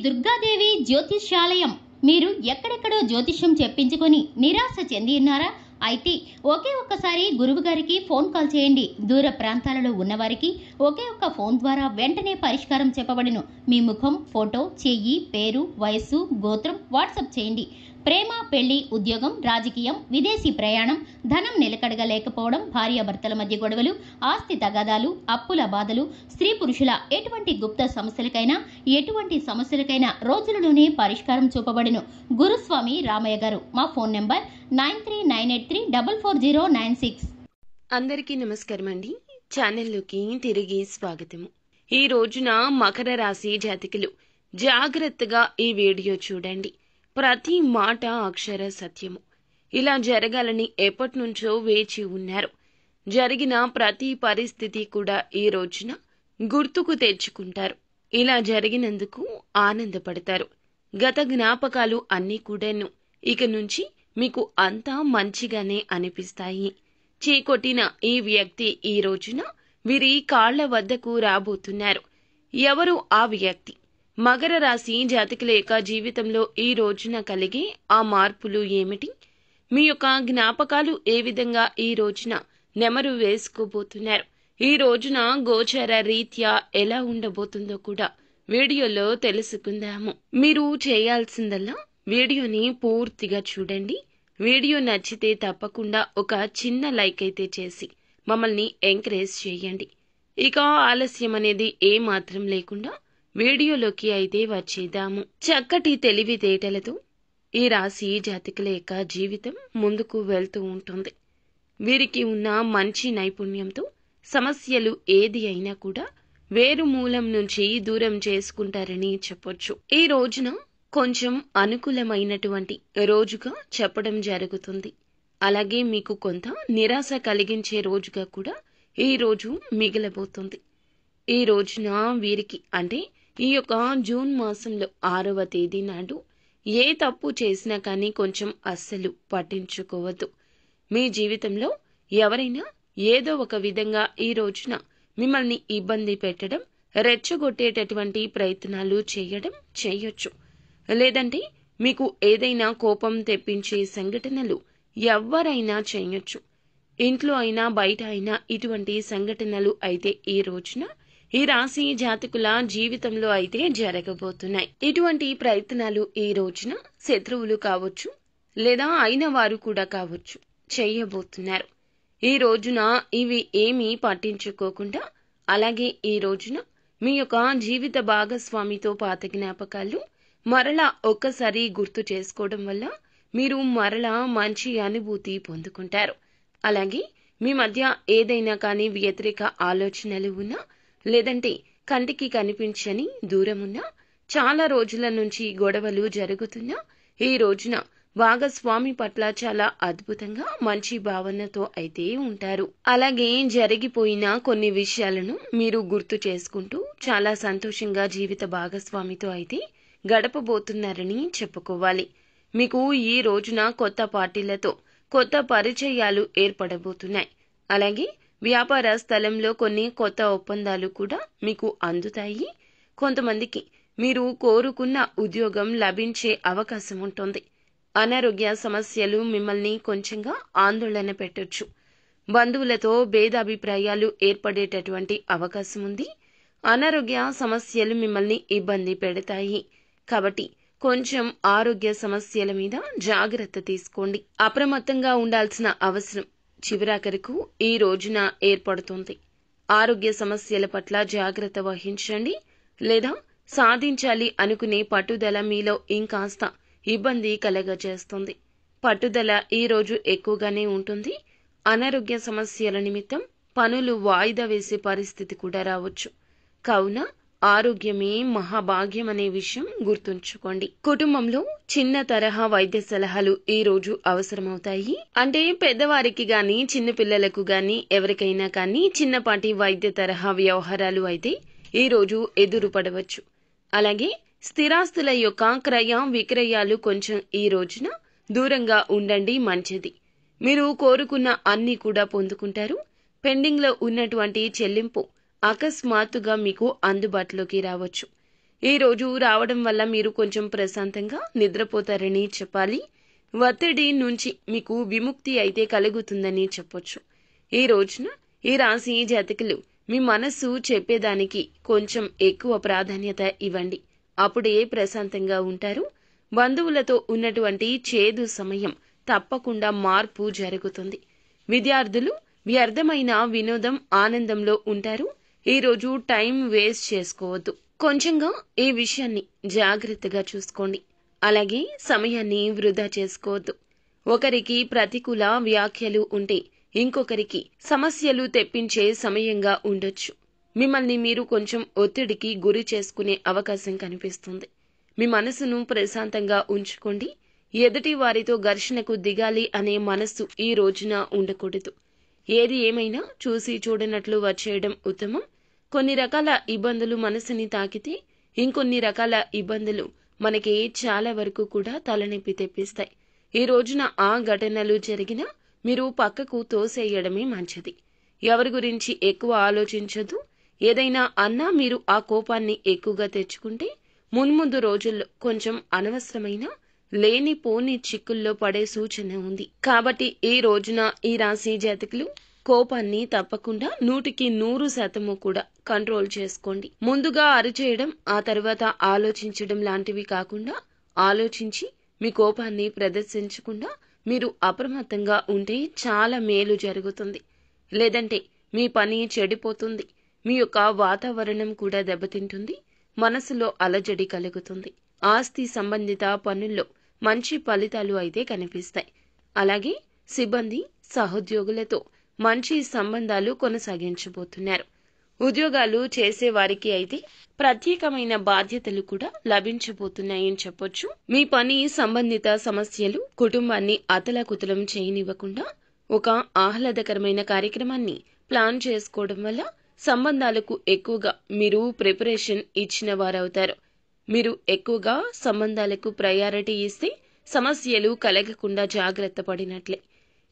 దుర్గాదేవి జ్యోతిష్యాలయం. మీరు ఎక్కడెక్కడో జ్యోతిష్యం చెప్పించుకొని నిరాశ చెంది ఉన్నారా? అయితే ఒకే ఒక్కసారి గురువు గారికి ఫోన్ కాల్ చేయండి. దూర ప్రాంతాలలో ఉన్నవారికి ఒకే ఒక్క ఫోన్ ద్వారా వెంటనే పరిష్కారం చెప్పబడును. మీ ముఖం, ఫోటో, చెయ్యి, పేరు, వయస్సు, గోత్రం వాట్సాప్ చేయండి. ప్రేమ, పెళ్లి, ఉద్యోగం, రాజకీయం, విదేశీ ప్రయాణం, ధనం నిలకడగా లేకపోవడం, భార్యాభర్తల మధ్య గొడవలు, ఆస్తి తగాదాలు, అప్పుల బాధలు, స్త్రీ పురుషుల ఎటువంటి గుప్త సమస్యలకైనా రోజులలోనే పరిష్కారం చూపబడును. గురుస్వామి రామయ్య గారు. మా ఫోన్ నెంబర్ 9398344096. అందరికీ నమస్కారం అండి. ఛానల్లోకి తిరిగి స్వాగతము. ఈ రోజున మకర రాశి జాతకులు జాగ్రత్తగా ఈ వీడియో చూడండి. ప్రతి మాట అక్షర సత్యము. ఇలా జరగాలని ఎప్పటినుంచో వేచి ఉన్నారు. జరిగిన ప్రతి పరిస్థితి కూడా ఈ రోజున గుర్తుకు తెచ్చుకుంటారు. ఇలా జరిగినందుకు ఆనందపడతారు. గత జ్ఞాపకాలు అన్నీ కూడాను ఇక నుంచి మీకు అంతా మంచిగానే అనిపిస్తాయి. చీకొట్టిన ఈ వ్యక్తి ఈ రోజున వీరి కాళ్ల వద్దకు రాబోతున్నారు. ఎవరు ఆ వ్యక్తి? మకర రాశి జాతకుల యొక్క జీవితంలో ఈ రోజున కలిగే ఆ మార్పులు ఏమిటి? మీ యొక్క జ్ఞాపకాలు ఏ విధంగా ఈ రోజున నెమరు వేసుకోబోతున్నారు? ఈ రోజున గోచర రీత్యా ఎలా ఉండబోతుందో కూడా వీడియోలో తెలుసుకుందాము. మీరు చేయాల్సిందల్లా వీడియోని పూర్తిగా చూడండి. వీడియో నచ్చితే తప్పకుండా ఒక చిన్న లైక్ అయితే చేసి మమ్మల్ని ఎంకరేజ్ చేయండి. ఇక ఆలస్యం అనేది ఏ మాత్రం లేకుండా వీడియోలోకి అయితే వచ్చేద్దాము. చక్కటి తెలివితేటలతో ఈ రాశి జాతకుల యొక్క జీవితం ముందుకు వెళ్తూ ఉంటుంది. వీరికి ఉన్న మంచి నైపుణ్యంతో సమస్యలు ఏది అయినా కూడా వేరు మూలం నుంచి దూరం చేసుకుంటారని చెప్పొచ్చు. ఈ రోజున కొంచెం అనుకూలమైనటువంటి రోజుగా చెప్పడం జరుగుతుంది. అలాగే మీకు కొంత నిరాశ కలిగించే రోజుగా కూడా ఈ రోజు మిగలబోతుంది. ఈ రోజున వీరికి అంటే ఈ యొక్క జూన్ మాసంలో 6వ తేదీ నాడు ఏ తప్పు చేసినా కానీ కొంచెం అస్సలు పట్టించుకోవద్దు. మీ జీవితంలో ఎవరైనా ఏదో ఒక విధంగా ఈ రోజున మిమ్మల్ని ఇబ్బంది పెట్టడం, రెచ్చగొట్టేటటువంటి ప్రయత్నాలు చేయొచ్చు. లేదంటే మీకు ఏదైనా కోపం తెప్పించే సంఘటనలు ఎవరైనా చేయొచ్చు. ఇంట్లో అయినా బయట అయినా ఇటువంటి సంఘటనలు అయితే ఈ రోజున ఈ రాశి జాతకుల జీవితంలో అయితే జరగబోతున్నాయి. ఇటువంటి ప్రయత్నాలు ఈ రోజున శత్రువులు కావచ్చు, లేదా అయిన వారు కూడా కావచ్చు, చేయబోతున్నారు. ఈ రోజున ఇవి ఏమీ పట్టించుకోకుండా అలాగే ఈ రోజున మీ యొక్క జీవిత భాగస్వామితో పాత జ్ఞాపకాలు మరలా ఒక్కసారి గుర్తు చేసుకోవడం వల్ల మీరు మరలా మంచి అనుభూతి పొందుకుంటారు. అలాగే మీ మధ్య ఏదైనా కానీ వ్యతిరేక ఆలోచనలు ఉన్నా, లేదంటే కంటికి కనిపించని దూరమున్నా, చాలా రోజుల నుంచి గొడవలు జరుగుతున్నా ఈ రోజున భాగస్వామి పట్ల చాలా అద్భుతంగా మంచి భావనతో అయితే ఉంటారు. అలాగే జరిగిపోయిన కొన్ని విషయాలను మీరు గుర్తు చేసుకుంటూ చాలా సంతోషంగా జీవిత భాగస్వామితో అయితే గడపబోతున్నారని చెప్పుకోవాలి. మీకు ఈ రోజున కొత్త పార్టీలతో కొత్త పరిచయాలు ఏర్పడబోతున్నాయి. అలాగే వ్యాపార స్థలంలో కొన్ని కొత్త ఒప్పందాలు కూడా మీకు అందుతాయి. కొంతమందికి మీరు కోరుకున్న ఉద్యోగం లభించే అవకాశం ఉంటుంది. అనారోగ్య సమస్యలు మిమ్మల్ని కొంచెంగా ఆందోళన పెట్టొచ్చు. బంధువులతో భేదాభిప్రాయాలు ఏర్పడేటటువంటి అవకాశం ఉంది. అనారోగ్య సమస్యలు మిమ్మల్ని ఇబ్బంది పెడతాయి. కాబట్టి కొంచెం ఆరోగ్య సమస్యల మీద జాగ్రత్త తీసుకోండి. అప్రమత్తంగా ఉండాల్సిన అవసరం చివరాఖరకు ఈ రోజున ఏర్పడుతుంది. ఆరోగ్య సమస్యల పట్ల జాగ్రత్త వహించండి. లేదా సాధించాలి అనుకునే పట్టుదల మీలో ఇంకాస్త ఇబ్బంది కలగజేస్తుంది. పట్టుదల ఈ రోజు ఎక్కువగానే ఉంటుంది. అనారోగ్య సమస్యల నిమిత్తం పనులు వాయిదా వేసే పరిస్థితి కూడా రావచ్చు. కావున ఆరోగ్యమే మహాభాగ్యం అనే విషయం గుర్తుంచుకోండి. కుటుంబంలో చిన్న తరహా వైద్య సలహాలు ఈ రోజు అవసరమవుతాయి. అంటే పెద్దవారికి గాని, చిన్న పిల్లలకు గాని, ఎవరికైనా కానీ చిన్నపాటి వైద్య తరహా వ్యవహారాలు అయితే ఈ రోజు ఎదురుపడవచ్చు. అలాగే స్థిరాస్తుల యొక్క క్రయ విక్రయాలు కొంచెం ఈ రోజున దూరంగా ఉండండి, మంచిది. మీరు కోరుకున్న అన్ని కూడా పొందుకుంటారు. పెండింగ్ లో ఉన్నటువంటి చెల్లింపు అకస్మాత్తుగా మీకు అందుబాటులోకి రావచ్చు. ఈ రోజు రావడం వల్ల మీరు కొంచెం ప్రశాంతంగా నిద్రపోతారని చెప్పాలి. ఒత్తిడి నుంచి మీకు విముక్తి అయితే కలుగుతుందని చెప్పొచ్చు. ఈ రోజున ఈ రాశి జాతకులు మీ మనస్సు చెప్పేదానికి కొంచెం ఎక్కువ ప్రాధాన్యత ఇవ్వండి. అప్పుడే ప్రశాంతంగా ఉంటారు. బంధువులతో ఉన్నటువంటి చేదు సమయం తప్పకుండా మార్పు జరుగుతుంది. విద్యార్థులు వ్యర్థమైన వినోదం ఆనందంలో ఉంటారు. ఈ రోజు టైం వేస్ట్ చేసుకోవద్దు. కొంచెంగా ఈ విషయాన్ని జాగ్రత్తగా చూసుకోండి. అలాగే సమయాన్ని వృధా చేసుకోవద్దు. ఒకరికి ప్రతికూల వ్యాఖ్యలు ఉంటే ఇంకొకరికి సమస్యలు తెప్పించే సమయంగా ఉండొచ్చు. మిమ్మల్ని మీరు కొంచెం ఒత్తిడికి గురి చేసుకునే అవకాశం కనిపిస్తుంది. మీ మనసును ప్రశాంతంగా ఉంచుకోండి. ఎదుటి వారితో ఘర్షణకు దిగాలి అనే మనస్సు ఈ రోజున ఉండకూడదు. ఏది ఏమైనా చూసి చూడనట్లు వచ్చేయడం ఉత్తమం. కొన్ని రకాల ఇబ్బందులు మనసుని తాకితే ఇంకొన్ని రకాల ఇబ్బందులు మనకి చాలా వరకు కూడా తలనొప్పి తెప్పిస్తాయి. ఈ రోజున ఆ ఘటనలు జరిగినా మీరు పక్కకు తోసేయడమే మంచిది. ఎవరి గురించి ఎక్కువ ఆలోచించదు. ఏదైనా అన్నా మీరు ఆ కోపాన్ని ఎక్కువగా తెచ్చుకుంటే మున్ముందు రోజుల్లో కొంచెం అనవసరమైన లేనిపోని చిక్కుల్లో పడే సూచన ఉంది. కాబట్టి ఈ రోజున ఈ రాశి జాతకులు కోపాన్ని తప్పకుండా 100% కూడా కంట్రోల్ చేసుకోండి. ముందుగా అరిచేయడం, ఆ తర్వాత ఆలోచించడం లాంటివి కాకుండా ఆలోచించి మీ కోపాన్ని ప్రదర్శించకుండా మీరు అప్రమత్తంగా ఉంటే చాలా మేలు జరుగుతుంది. లేదంటే మీ పని చెడిపోతుంది. మీ యొక్క వాతావరణం కూడా దెబ్బతింటుంది. మనసులో అలజడి కలుగుతుంది. ఆస్తి సంబంధిత పనుల్లో మంచి ఫలితాలు అయితే కనిపిస్తాయి. అలాగే సిబ్బంది సహోద్యోగులతో మంచి సంబంధాలు కొనసాగించబోతున్నారు. ఉద్యోగాలు చేసే వారికి అయితే ప్రత్యేకమైన బాధ్యతలు కూడా లభించబోతున్నాయని చెప్పొచ్చు. మీ పని సంబంధిత సమస్యలు కుటుంబాన్ని అతలాకుతలం చేయనివ్వకుండా ఒక ఆహ్లాదకరమైన కార్యక్రమాన్ని ప్లాన్ చేసుకోవడం వల్ల సంబంధాలకు ఎక్కువగా మీరు ప్రిపరేషన్ ఇచ్చిన వారవుతారు. మీరు ఎక్కువగా సంబంధాలకు ప్రయారిటీ ఇస్తే సమస్యలు కలగకుండా జాగ్రత్త పడినట్లే.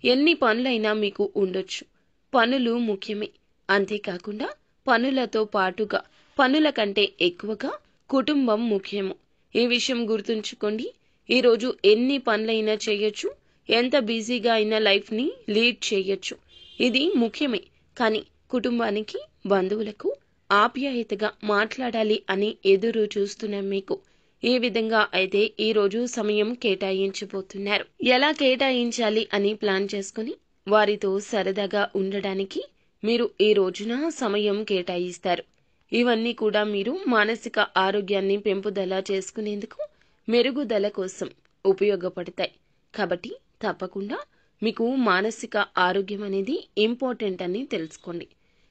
ఎన్ని పనులైనా మీకు ఉండొచ్చు. పనులు ముఖ్యమే. అంతేకాకుండా పనులతో పాటుగా పనుల కంటే ఎక్కువగా కుటుంబం ముఖ్యము. ఈ విషయం గుర్తుంచుకోండి. ఈరోజు ఎన్ని పనులైనా చేయొచ్చు. ఎంత బిజీగా అయినా లైఫ్ని లీడ్ చేయొచ్చు. ఇది ముఖ్యమే. కానీ కుటుంబానికి, బంధువులకు ఆప్యాయతగా మాట్లాడాలి అని ఎదురు చూస్తున్న మీకు ఏ విధంగా అయితే ఈ రోజు సమయం కేటాయించబోతున్నారు. ఎలా కేటాయించాలి అని ప్లాన్ చేసుకుని వారితో సరదాగా ఉండడానికి మీరు ఈ రోజున సమయం కేటాయిస్తారు. ఇవన్నీ కూడా మీరు మానసిక ఆరోగ్యాన్ని పెంపుదల చేసుకునేందుకు, మెరుగుదల కోసం ఉపయోగపడతాయి. కాబట్టి తప్పకుండా మీకు మానసిక ఆరోగ్యం అనేది ఇంపార్టెంట్ అని తెలుసుకోండి.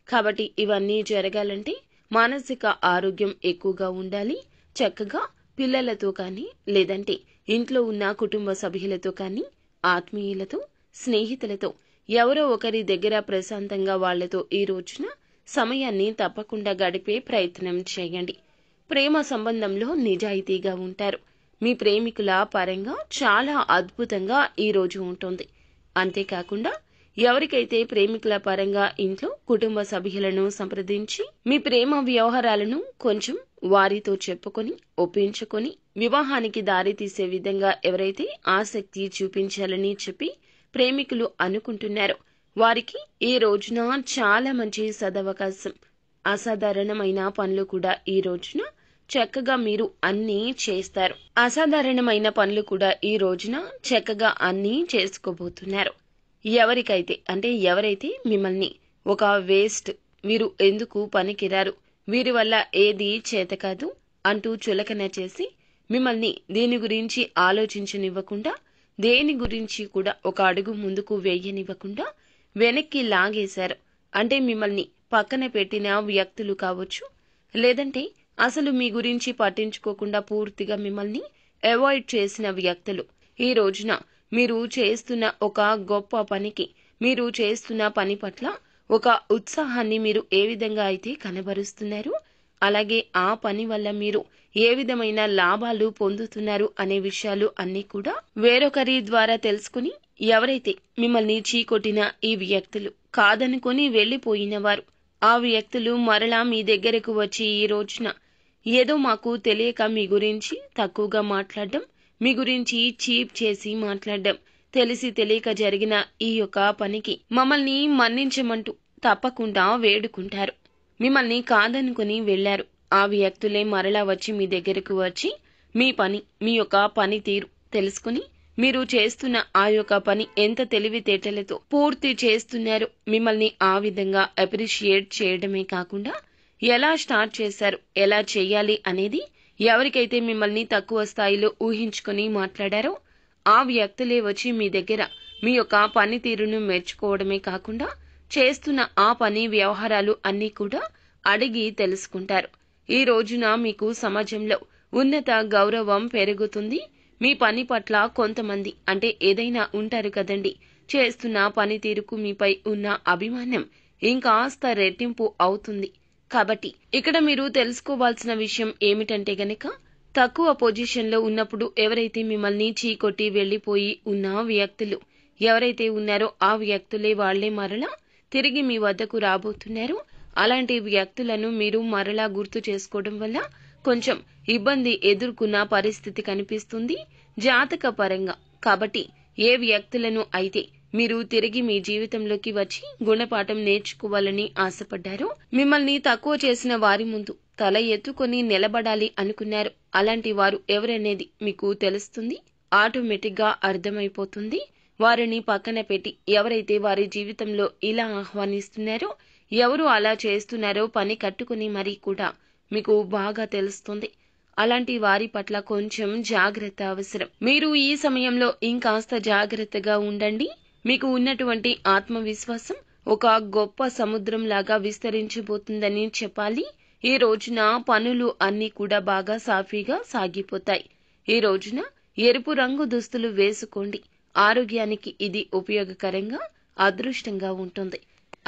కాబట్టి ఇవన్నీ జరగాలంటే మానసిక ఆరోగ్యం ఎక్కువగా ఉండాలి. చక్కగా పిల్లలతో కానీ, లేదంటే ఇంట్లో ఉన్న కుటుంబ సభ్యులతో కానీ, ఆత్మీయులతో, స్నేహితులతో ఎవరో ఒకరి దగ్గర ప్రశాంతంగా వాళ్లతో ఈ రోజున సమయాన్ని తప్పకుండా గడిపే ప్రయత్నం చేయండి. ప్రేమ సంబంధంలో నిజాయితీగా ఉంటారు. మీ ప్రేమికుల పరంగా చాలా అద్భుతంగా ఈ రోజు ఉంటుంది. అంతేకాకుండా ఎవరికైతే ప్రేమికుల పరంగా ఇంట్లో కుటుంబ సభ్యులను సంప్రదించి మీ ప్రేమ వ్యవహారాలను కొంచెం వారితో చెప్పుకొని ఒప్పించుకొని వివాహానికి దారి తీసే విధంగా ఎవరైతే ఆసక్తి చూపించాలని చెప్పి ప్రేమికులు అనుకుంటున్నారో వారికి ఈ రోజున చాలా మంచి సదవకాశం. అసాధారణమైన పనులు కూడా ఈ రోజున చక్కగా మీరు అన్నీ చేస్తారు. అసాధారణమైన పనులు కూడా ఈ రోజున చక్కగా అన్నీ చేసుకోబోతున్నారు. ఎవరైతే మిమ్మల్ని ఒక వేస్ట్, వీరు ఎందుకు పనికిరారు, వీరి వల్ల ఏది చేతకాదు అంటూ చులకన చేసి మిమ్మల్ని దేని గురించి ఆలోచించనివ్వకుండా, దేని గురించి కూడా ఒక అడుగు ముందుకు వేయనివ్వకుండా వెనక్కి లాగేశారు అంటే మిమ్మల్ని పక్కన పెట్టిన వ్యక్తులు కావచ్చు, లేదంటే అసలు మీ గురించి పట్టించుకోకుండా పూర్తిగా మిమ్మల్ని అవాయిడ్ చేసిన వ్యక్తులు ఈ రోజున మీరు చేస్తున్న ఒక గొప్ప పనికి, మీరు చేస్తున్న పని పట్ల ఒక ఉత్సాహాన్ని మీరు ఏ విధంగా అయితే కనబరుస్తున్నారు, అలాగే ఆ పని వల్ల మీరు ఏ విధమైన లాభాలు పొందుతున్నారు అనే విషయాలు అన్నీ కూడా వేరొకరి ద్వారా తెలుసుకుని, ఎవరైతే మిమ్మల్ని చీకొట్టిన ఈ వ్యక్తులు కాదనుకొని వెళ్లిపోయిన వారు, ఆ వ్యక్తులు మరలా మీ దగ్గరకు వచ్చి ఈ రోజున ఏదో మాకు తెలియక మీ గురించి తక్కువగా మాట్లాడడం, మీ గురించి చీప్ చేసి మాట్లాడడం, తెలిసి తెలియక జరిగిన ఈ యొక్క పనికి మమ్మల్ని మన్నించమంటూ తప్పకుండా వేడుకుంటారు. మిమ్మల్ని కాదనుకుని వెళ్లారు. ఆ వ్యక్తులే మరలా వచ్చి మీ దగ్గరకు వచ్చి మీ యొక్క పనితీరు తెలుసుకుని మీరు చేస్తున్న ఆ యొక్క పని ఎంత తెలివితేటలతో పూర్తి చేస్తున్నారు, మిమ్మల్ని ఆ విధంగా అప్రిషియేట్ చేయడమే కాకుండా ఎలా స్టార్ట్ చేశారు, ఎలా చేయాలి అనేది ఎవరికైతే మిమ్మల్ని తక్కువ స్థాయిలో ఊహించుకుని మాట్లాడారో ఆ వ్యక్తులే వచ్చి మీ దగ్గర మీ యొక్క పనితీరును మెచ్చుకోవడమే కాకుండా చేస్తున్న ఆ పని వ్యవహారాలు అన్నీ కూడా అడిగి తెలుసుకుంటారు. ఈ రోజున మీకు సమాజంలో ఉన్నత గౌరవం పెరుగుతుంది. మీ పని పట్ల కొంతమంది అంటే ఏదైనా ఉంటారు కదండి, చేస్తున్న పనితీరుకు మీపై ఉన్న అభిమానం ఇంకాస్త రెట్టింపు అవుతుంది. కాబట్టి ఇక్కడ మీరు తెలుసుకోవాల్సిన విషయం ఏమిటంటే గనక, తక్కువ పొజిషన్లో ఉన్నప్పుడు ఎవరైతే మిమ్మల్ని చీకొట్టి వెళ్లిపోయి ఉన్న వ్యక్తులు ఎవరైతే ఉన్నారో ఆ వ్యక్తులే వాళ్లే మరలా తిరిగి మీ వద్దకు రాబోతున్నారు. అలాంటి వ్యక్తులను మీరు మరలా గుర్తు చేసుకోవడం వల్ల కొంచెం ఇబ్బంది ఎదుర్కొన్న పరిస్థితి కనిపిస్తుంది జాతక పరంగా. కాబట్టి ఏ వ్యక్తులను అయితే మీరు తిరిగి మీ జీవితంలోకి వచ్చి గుణపాఠం నేర్చుకోవాలని ఆశపడ్డారో, మిమ్మల్ని తక్కువ చేసిన వారి ముందు తల ఎత్తుకొని నిలబడాలి అనుకున్నారు, అలాంటి వారు ఎవరనేది మీకు తెలుస్తుంది. ఆటోమేటిక్ గా అర్థమైపోతుంది. వారిని పక్కన పెట్టి ఎవరైతే వారి జీవితంలో ఇలా ఆహ్వానిస్తున్నారో, ఎవరు అలా చేస్తున్నారో పని కట్టుకుని మరీ కూడా మీకు బాగా తెలుస్తుంది. అలాంటి వారి పట్ల కొంచెం జాగ్రత్త అవసరం. మీరు ఈ సమయంలో ఇంకాస్త జాగ్రత్తగా ఉండండి. మీకు ఉన్నటువంటి ఆత్మవిశ్వాసం ఒక గొప్ప సముద్రం లాగా విస్తరించబోతుందని చెప్పాలి. ఈ రోజున పనులు అన్నీ కూడా బాగా సాఫీగా సాగిపోతాయి. ఈ రోజున ఎరుపు రంగు దుస్తులు వేసుకోండి. ఆరోగ్యానికి ఇది ఉపయోగకరంగా, అదృష్టంగా ఉంటుంది.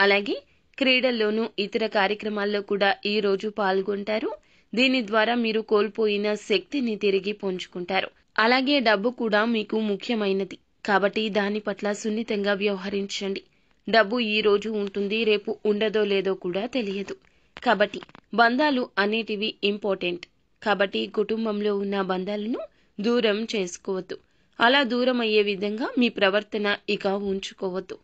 అలాగే క్రీడల్లోనూ ఇతర కార్యక్రమాల్లో కూడా ఈ రోజు పాల్గొంటారు. దీని ద్వారా మీరు కోల్పోయిన శక్తిని తిరిగి పుంజుకుంటారు. అలాగే డబ్బు కూడా మీకు ముఖ్యమైనది కాబట్టి దాని పట్ల సున్నితంగా వ్యవహరించండి. డబ్బు ఈ రోజు ఉంటుంది, రేపు ఉండదో లేదో కూడా తెలియదు. కాబట్టి బంధాలు అనేటివి ఇంపార్టెంట్. కాబట్టి కుటుంబంలో ఉన్న బంధాలను దూరం చేసుకోవద్దు. అలా దూరం అయ్యే విధంగా మీ ప్రవర్తన ఇక ఉంచుకోవద్దు.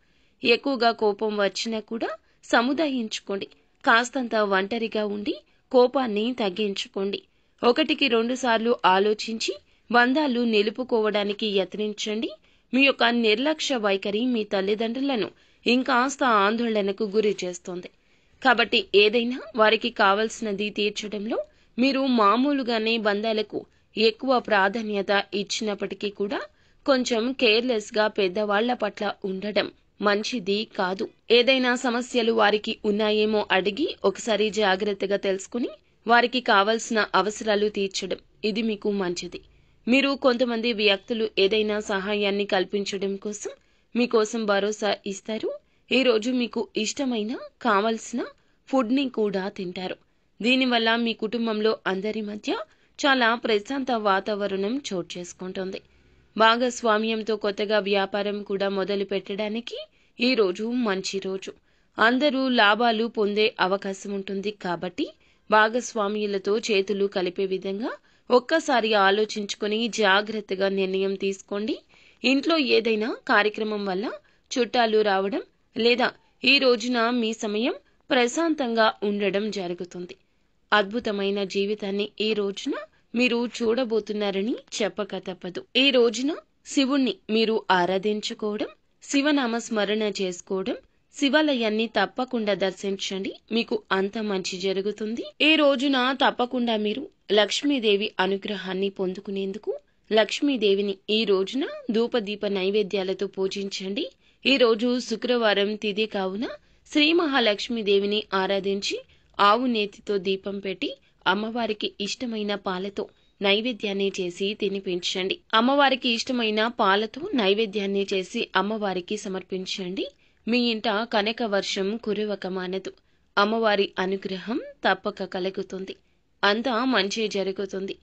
ఎక్కువగా కోపం వచ్చినా కూడా సముదాయించుకోండి. కాస్తంత ఒంటరిగా ఉండి కోపాన్ని తగ్గించుకోండి. 1-2 సార్లు ఆలోచించి బంధాలు నిలుపుకోవడానికి యత్నించండి. మీ యొక్క నిర్లక్ష్య వైఖరి మీ తల్లిదండ్రులను ఇంకాస్త ఆందోళనకు గురి చేస్తోంది. కాబట్టి ఏదైనా వారికి కావలసినది తీర్చడంలో మీరు మామూలుగానే బంధాలకు ఎక్కువ ప్రాధాన్యత ఇచ్చినప్పటికీ కూడా కొంచెం కేర్లెస్ గా పెద్దవాళ్ల పట్ల ఉండడం మంచిది కాదు. ఏదైనా సమస్యలు వారికి ఉన్నాయేమో అడిగి ఒకసారి జాగ్రత్తగా తెలుసుకుని వారికి కావలసిన అవసరాలు తీర్చడం ఇది మీకు మంచిది. మీరు కొంతమంది వ్యక్తులు ఏదైనా సహాయాన్ని కల్పించడం కోసం మీకోసం భరోసా ఇస్తారు. ఈ రోజు మీకు ఇష్టమైన కావలసిన ఫుడ్ ని కూడా తింటారు. దీనివల్ల మీ కుటుంబంలో అందరి మధ్య చాలా ప్రశాంత వాతావరణం చోటు చేసుకుంటుంది. భాగస్వామ్యంతో కొత్తగా వ్యాపారం కూడా మొదలు పెట్టడానికి ఈ రోజు మంచి రోజు. అందరూ లాభాలు పొందే అవకాశం ఉంటుంది. కాబట్టి భాగస్వామ్యులతో చేతులు కలిపే విధంగా ఒక్కసారి ఆలోచించుకొని జాగ్రత్తగా నిర్ణయం తీసుకోండి. ఇంట్లో ఏదైనా కార్యక్రమం వల్ల చుట్టాలు రావడం లేదా ఈ రోజున మీ సమయం ప్రశాంతంగా ఉండడం జరుగుతుంది. అద్భుతమైన జీవితాన్ని ఈ రోజున మీరు చూడబోతున్నారని చెప్పక తప్పదు. ఈ రోజున శివుణ్ణి మీరు ఆరాధించుకోవడం, శివనామ స్మరణ చేసుకోవడం, శివాలయాన్ని తప్పకుండా దర్శించండి. మీకు అంత మంచి జరుగుతుంది. ఈ రోజున తప్పకుండా మీరు లక్ష్మీదేవి అనుగ్రహాన్ని పొందుకునేందుకు లక్ష్మీదేవిని ఈ రోజున ధూపదీప నైవేద్యాలతో పూజించండి. ఈ రోజు శుక్రవారం తిథి కావున శ్రీ మహాలక్ష్మీదేవిని ఆరాధించి ఆవు నేతితో దీపం పెట్టి అమ్మవారికి ఇష్టమైన పాలతో నైవేద్యాన్ని చేసి తినిపించండి. అమ్మవారికి ఇష్టమైన పాలతో నైవేద్యాన్ని చేసి అమ్మవారికి సమర్పించండి. మీ ఇంట కనక వర్షం కురవక మానదు. అమ్మవారి అనుగ్రహం తప్పక కలుగుతుంది. అంతా మంచి జరుగుతుంది.